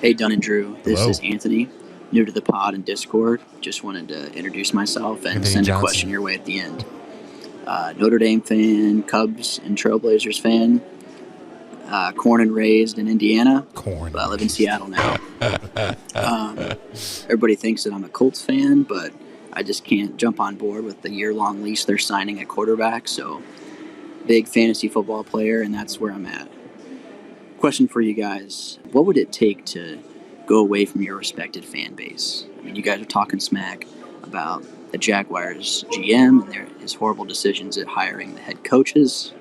Hey, Dunn and Drew. This Hello. is Anthony, new to the pod and Discord. Just wanted to introduce myself and Anthony send Johnson. a question your way at the end. Notre Dame fan, Cubs and Trailblazers fan, born and raised in Indiana, but I live in Seattle now. Everybody thinks that I'm a Colts fan, but I just can't jump on board with the year-long lease they're signing at quarterback, so big fantasy football player, and that's where I'm at. Question for you guys. What would it take to go away from your respected fan base? I mean, you guys are talking smack about the Jaguars GM and his horrible decisions at hiring the head coaches.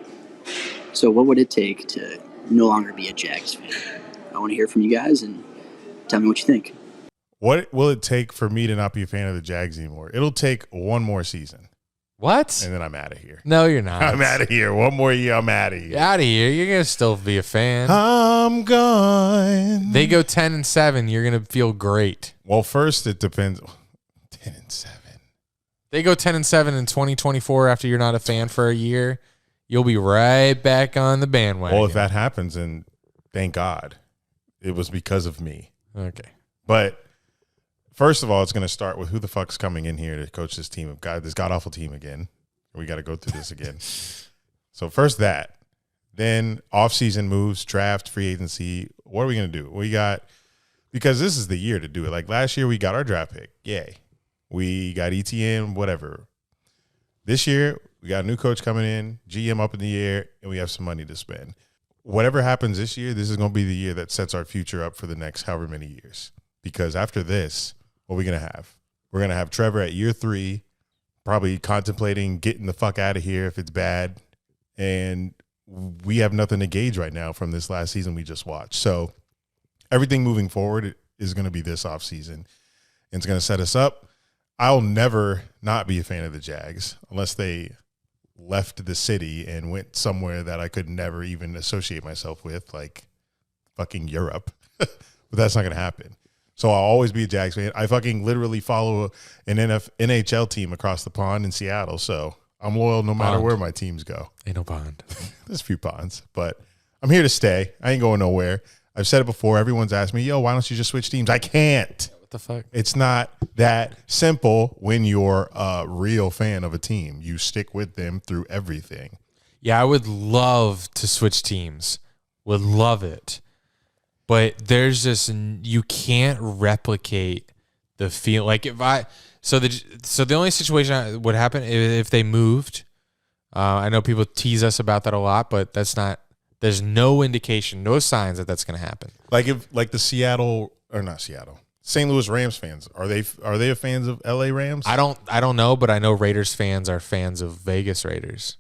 So what would it take to no longer be a Jags fan? I want to hear from you guys and tell me what you think. What will it take for me to not be a fan of the Jags anymore? It'll take one more season. What? And then I'm out of here. No, you're not. I'm out of here. One more year, I'm out of here. Out of here. You're going to still be a fan. I'm gone. They go 10-7. You're going to feel great. Well, first it depends. 10-7. They go 10-7 in 2024 after you're not a fan for a year. You'll be right back on the bandwagon. Well, if that happens, then thank God. It was because of me. Okay. But first of all, it's going to start with who the fuck's coming in here to coach this team. This god-awful team again. We got to go through this again. So first that. Then off-season moves, draft, free agency. What are we going to do? Because this is the year to do it. Like last year, we got our draft pick. Yay. We got ETN, whatever. This year, we got a new coach coming in, GM up in the air, and we have some money to spend. Whatever happens this year, this is going to be the year that sets our future up for the next however many years. Because after this, what are we going to have? We're going to have Trevor at year 3, probably contemplating getting the fuck out of here if it's bad. And we have nothing to gauge right now from this last season we just watched. So everything moving forward is going to be this offseason. And it's going to set us up. I'll never not be a fan of the Jags unless they left the city and went somewhere that I could never even associate myself with, like fucking Europe. But that's not going to happen. So I'll always be a Jags fan. I fucking literally follow an NHL team across the pond in Seattle. So I'm loyal no matter where my teams go. Ain't no pond. There's a few ponds, but I'm here to stay. I ain't going nowhere. I've said it before. Everyone's asked me, yo, why don't you just switch teams? I can't. What the fuck? It's not that simple when you're a real fan of a team. You stick with them through everything. Yeah, I would love to switch teams. Would love it. But there's just, you can't replicate the feel. Like so the only situation would happen if they moved. I know people tease us about that a lot, but there's no indication, no signs that that's going to happen. Like the St. Louis Rams fans, are they fans of LA Rams? I don't know, but I know Raiders fans are fans of Vegas Raiders.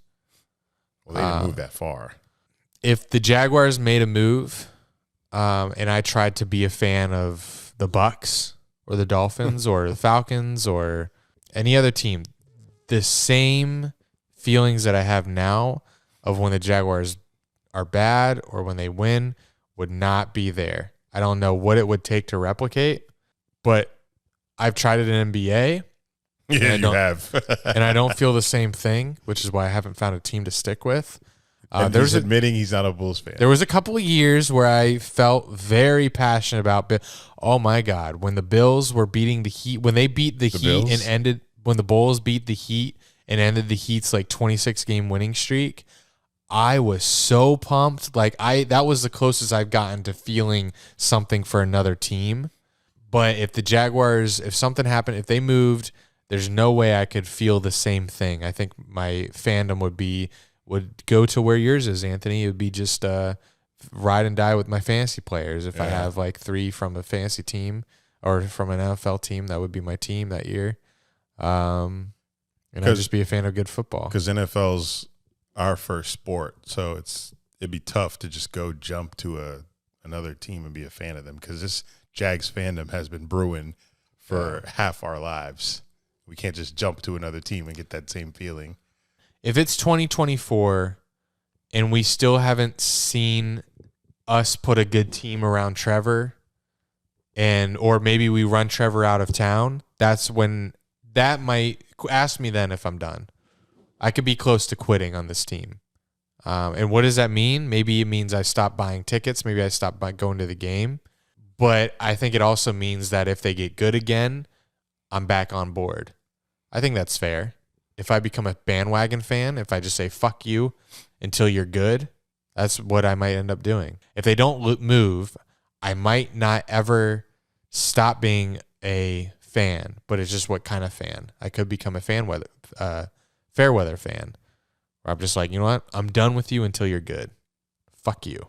Well, they didn't move that far. If the Jaguars made a move, and I tried to be a fan of the Bucks or the Dolphins or the Falcons or any other team, the same feelings that I have now of when the Jaguars are bad or when they win would not be there. I don't know what it would take to replicate, but I've tried it in NBA. Yeah, you have. And I don't feel the same thing, which is why I haven't found a team to stick with. There's admitting he's not a Bulls fan. There was a couple of years where I felt very passionate about. Oh my God, when the Bills were beating the Heat, when they beat the Heat Bills? and ended, when the Bulls beat the Heat and ended the Heat's like 26-game winning streak, I was so pumped. Like that was the closest I've gotten to feeling something for another team. But if the Jaguars, if something happened, if they moved, there's no way I could feel the same thing. I think my fandom would go to where yours is, Anthony. It would be just ride and die with my fantasy players. If I have like 3 from a fantasy team or from an NFL team, that would be my team that year. And I'd just be a fan of good football. Because NFL's our first sport, so it'd be tough to just go jump to another team and be a fan of them, because this Jags fandom has been brewing for half our lives. We can't just jump to another team and get that same feeling. If it's 2024 and we still haven't seen us put a good team around Trevor, or maybe we run Trevor out of town, that's when that might ask me then if I'm done. I could be close to quitting on this team. And what does that mean? Maybe it means I stop buying tickets. Maybe I stop going to the game. But I think it also means that if they get good again, I'm back on board. I think that's fair. If I become a bandwagon fan, if I just say fuck you until you're good, that's what I might end up doing. If they don't move, I might not ever stop being a fan, but it's just what kind of fan. I could become a fair weather fan, where I'm just like, you know what? I'm done with you until you're good. Fuck you.